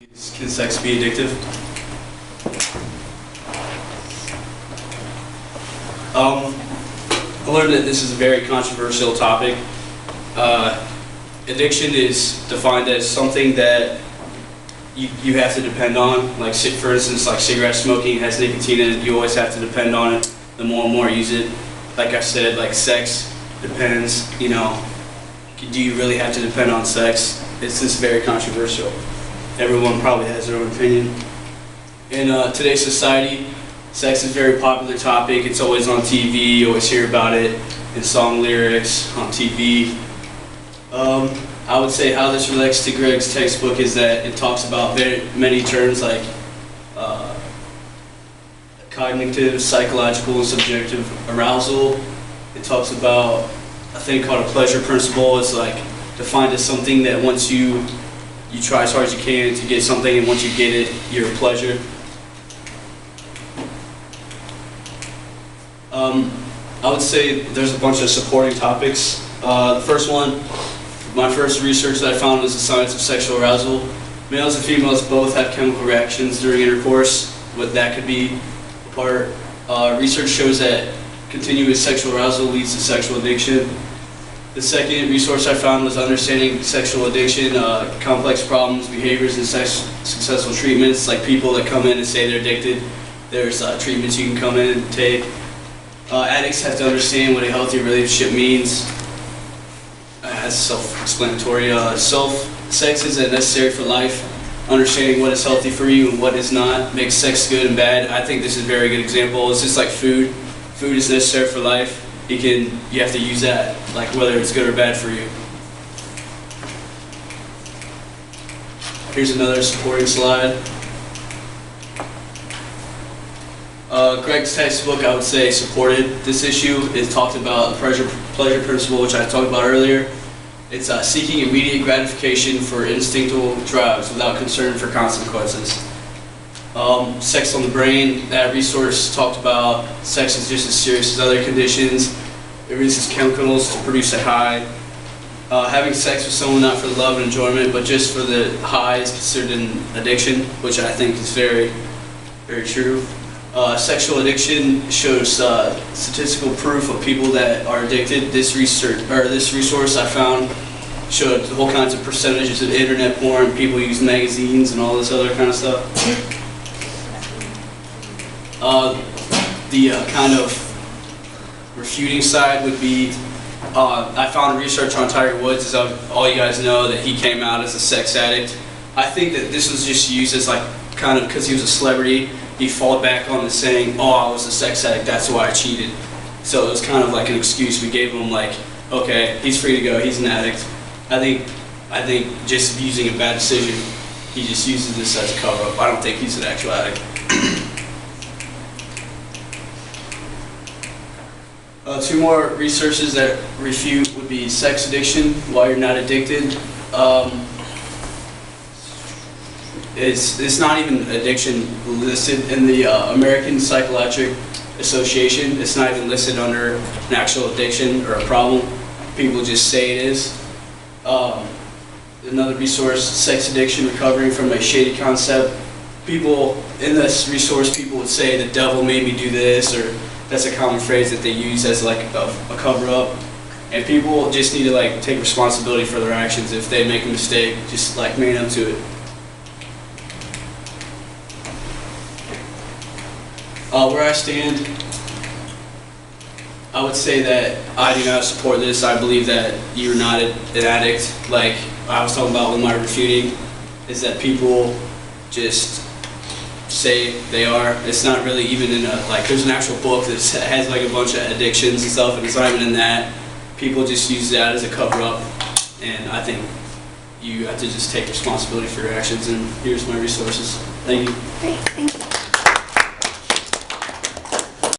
Can sex be addictive? I learned that this is a very controversial topic. Addiction is defined as something that you have to depend on. Like, for instance, like cigarette smoking has nicotine in it. You always have to depend on it. The more and more you use it, like I said, like sex depends. You know, do you really have to depend on sex? It's just very controversial. Everyone probably has their own opinion. In today's society, sex is a very popular topic. It's always on TV. You always hear about it in song lyrics, on TV. I would say how this relates to Greg's textbook is that it talks about many terms like cognitive, psychological, and subjective arousal. It talks about a thing called a pleasure principle. It's like defined as something that once you try as hard as you can to get something, and once you get it, you're a pleasure. I would say there's a bunch of supporting topics. The first one, my first research that I found was the science of sexual arousal. Males and females both have chemical reactions during intercourse. What that could be a part. Research shows that continuous sexual arousal leads to sexual addiction. The second resource I found was understanding sexual addiction, complex problems, behaviors, and successful treatments. Like people that come in and say they're addicted, there's treatments you can come in and take. Addicts have to understand what a healthy relationship means. That's self-explanatory. Sex isn't necessary for life. Understanding what is healthy for you and what is not makes sex good and bad. I think this is a very good example. It's just like food. Food is necessary for life. You have to use that, like whether it's good or bad for you. Here's another supporting slide. Greg's textbook, I would say, supported this issue. It talked about the pleasure principle, which I talked about earlier. It's seeking immediate gratification for instinctual drives without concern for consequences. Sex on the brain, that resource talked about sex is just as serious as other conditions. It releases chemicals to produce a high. Having sex with someone not for the love and enjoyment, but just for the high is considered an addiction, which I think is very, very true. Sexual addiction shows statistical proof of people that are addicted. This resource I found showed whole kinds of percentages of internet porn, people use magazines and all this other kind of stuff. The kind of refuting side would be, I found research on Tiger Woods, as all you guys know, that he came out as a sex addict. I think that this was just used as like, kind of because he was a celebrity, he fought back on the saying, oh, I was a sex addict, that's why I cheated. So it was kind of like an excuse we gave him, like, okay, he's free to go, he's an addict. I think just using a bad decision, he just uses this as a cover-up. I don't think he's an actual addict. Two more researches that refute would be sex addiction, why you're not addicted. It's not even addiction listed in the American Psychiatric Association. It's not even listed under an actual addiction or a problem. People just say it is. Another resource, sex addiction, recovering from a shady concept. People in this resource, people would say the devil made me do this, or that's a common phrase that they use as like a cover-up. And people just need to like take responsibility for their actions. If they make a mistake, just like man up to it. Where I stand, I would say that I do not support this. I believe that you're not an addict. Like I was talking about with my refuting, is that people just say they are. It's not really even in there's an actual book that has like a bunch of addictions and stuff, and it's not even in that. People just use that as a cover-up, and I think you have to just take responsibility for your actions, and here's my resources. Thank you. Great, thank you.